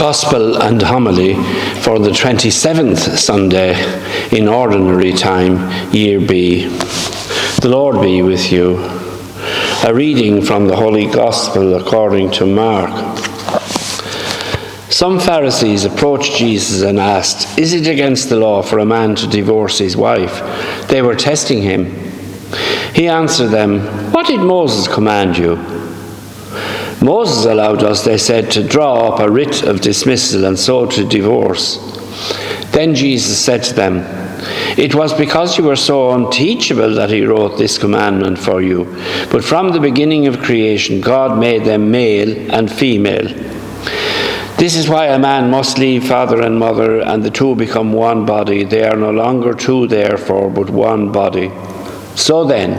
Gospel and Homily for the 27th Sunday in Ordinary Time, Year B. The Lord be with you. A reading from the Holy Gospel according to Mark. Some Pharisees approached Jesus and asked, "Is it against the law for a man to divorce his wife?" They were testing him. He answered them, "What did Moses command you?" "Moses allowed us," they said, "to draw up a writ of dismissal and so to divorce." Then Jesus said to them, "It was because you were so unteachable that he wrote this commandment for you. But from the beginning of creation, God made them male and female. This is why a man must leave father and mother, and the two become one body. They are no longer two, therefore, but one body. So then,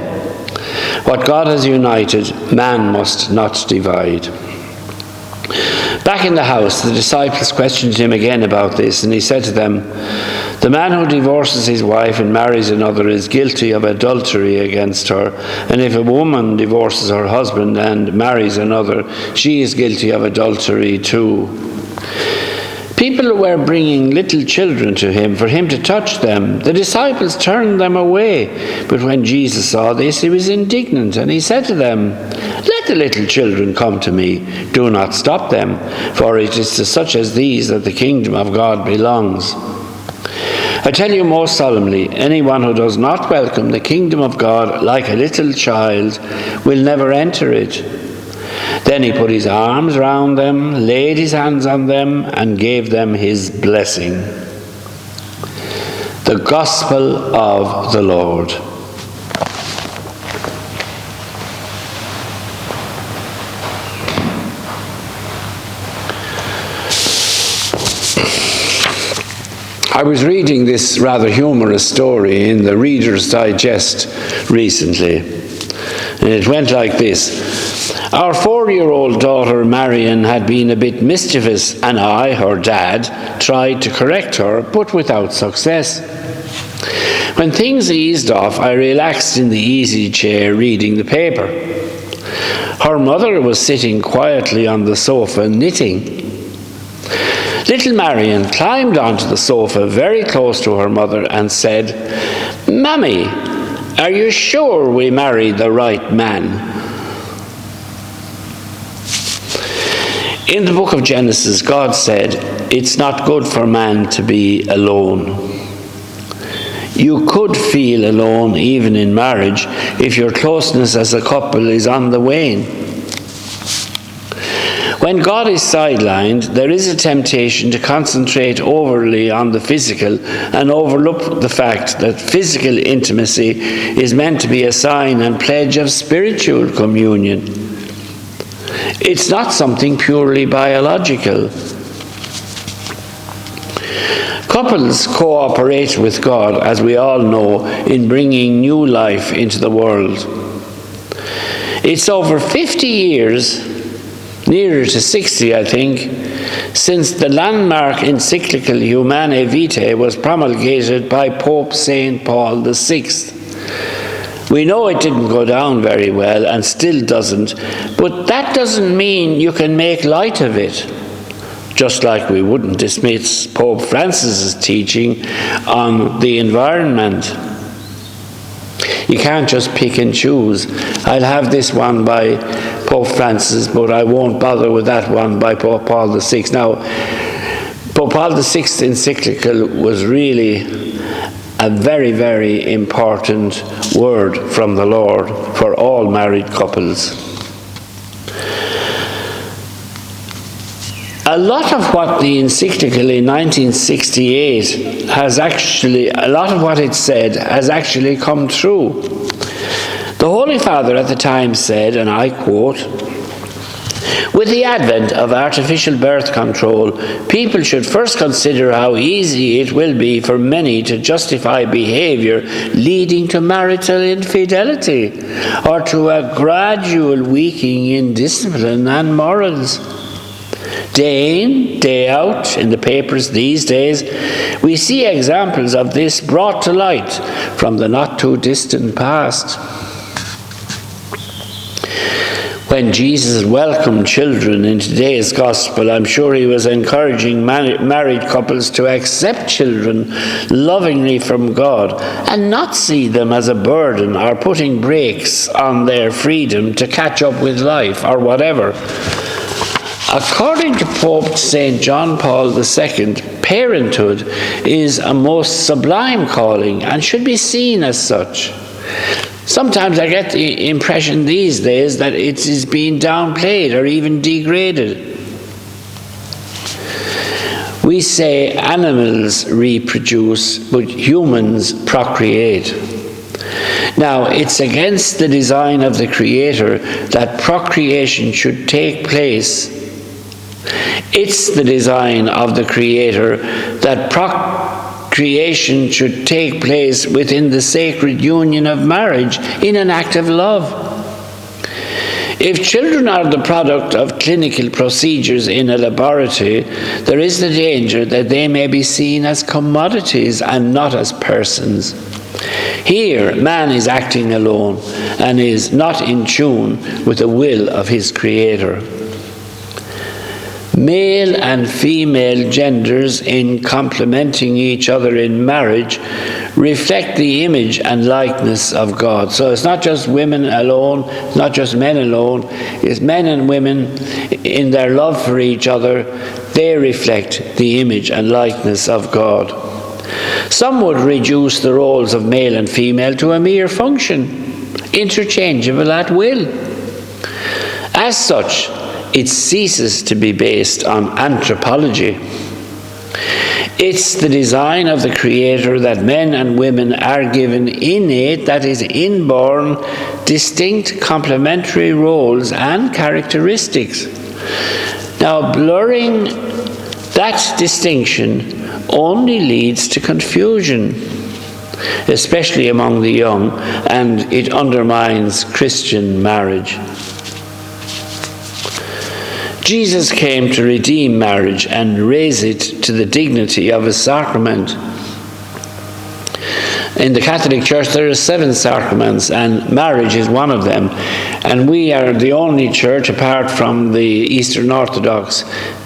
what God has united, man must not divide." Back in the house, the disciples questioned him again about this, and he said to them, "The man who divorces his wife and marries another is guilty of adultery against her, and if a woman divorces her husband and marries another, she is guilty of adultery too." People were bringing little children to him for him to touch them. The disciples turned them away. But when Jesus saw this, he was indignant, and he said to them, "Let the little children come to me. Do not stop them, for it is to such as these that the kingdom of God belongs. I tell you most solemnly, anyone who does not welcome the kingdom of God like a little child will never enter it." Then he put his arms round them, laid his hands on them, and gave them his blessing. The Gospel of the Lord. I was reading this rather humorous story in the Reader's Digest recently, and it went like this. Our 4-year-old daughter Marian had been a bit mischievous, and I, her dad, tried to correct her, but without success. When things eased off, I relaxed in the easy chair reading the paper. Her mother was sitting quietly on the sofa knitting. Little Marian climbed onto the sofa very close to her mother and said, "Mammy, are you sure we married the right man?" In the book of Genesis, God said, "It's not good for man to be alone." You could feel alone even in marriage if your closeness as a couple is on the wane. When God is sidelined, there is a temptation to concentrate overly on the physical and overlook the fact that physical intimacy is meant to be a sign and pledge of spiritual communion. It's not something purely biological. Couples cooperate with God, as we all know, in bringing new life into the world. It's over 50 years, nearer to 60 I think, since the landmark encyclical Humanae Vitae was promulgated by Pope St. Paul VI. We know it didn't go down very well and still doesn't, but that doesn't mean you can make light of it. Just like we wouldn't dismiss Pope Francis's teaching on the environment. You can't just pick and choose. I'll have this one by Pope Francis, but I won't bother with that one by Pope Paul VI. Now, Pope Paul VI's encyclical was really a very, very important word from the Lord for all married couples. A lot of what the encyclical in 1968 a lot of what it said has actually come true. The Holy Father at the time said, and I quote, "With the advent of artificial birth control, people should first consider how easy it will be for many to justify behavior leading to marital infidelity or to a gradual weakening in discipline and morals. Day in, day out, in the papers these days, we see examples of this brought to light from the not-too-distant past. When Jesus welcomed children in today's gospel, I'm sure he was encouraging married couples to accept children lovingly from God and not see them as a burden or putting brakes on their freedom to catch up with life or whatever. According to Pope St. John Paul II, parenthood is a most sublime calling and should be seen as such. Sometimes I get the impression these days that it is being downplayed or even degraded. We say animals reproduce, but humans procreate. Now, it's against the design of the Creator that procreation should take place. It's the design of the Creator that procreation should take place within the sacred union of marriage in an act of love. If children are the product of clinical procedures in a laboratory, there is the danger that they may be seen as commodities and not as persons. Here, man is acting alone and is not in tune with the will of his Creator. Male and female genders, in complementing each other in marriage, reflect the image and likeness of God. So it's not just women alone, it's not just men alone, it's men and women in their love for each other. They reflect the image and likeness of God. Some would reduce the roles of male and female to a mere function, interchangeable at will. As such, it ceases to be based on anthropology. It's the design of the Creator that men and women are given innate, that is, inborn, distinct complementary roles and characteristics. Now, blurring that distinction only leads to confusion, especially among the young, and it undermines Christian marriage. Jesus came to redeem marriage and raise it to the dignity of a sacrament. In the Catholic Church there are 7 sacraments, and marriage is one of them. And we are the only church, apart from the Eastern Orthodox,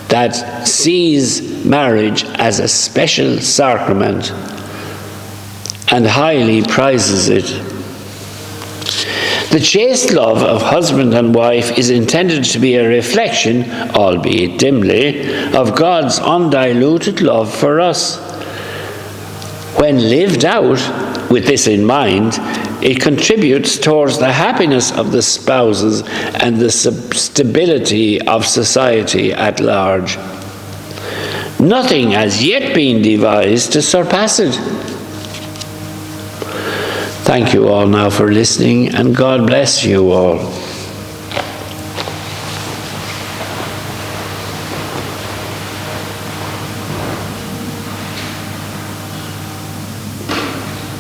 that sees marriage as a special sacrament and highly prizes it. The chaste love of husband and wife is intended to be a reflection, albeit dimly, of God's undiluted love for us. When lived out with this in mind, it contributes towards the happiness of the spouses and the stability of society at large. Nothing has yet been devised to surpass it. Thank you all now for listening, and God bless you all.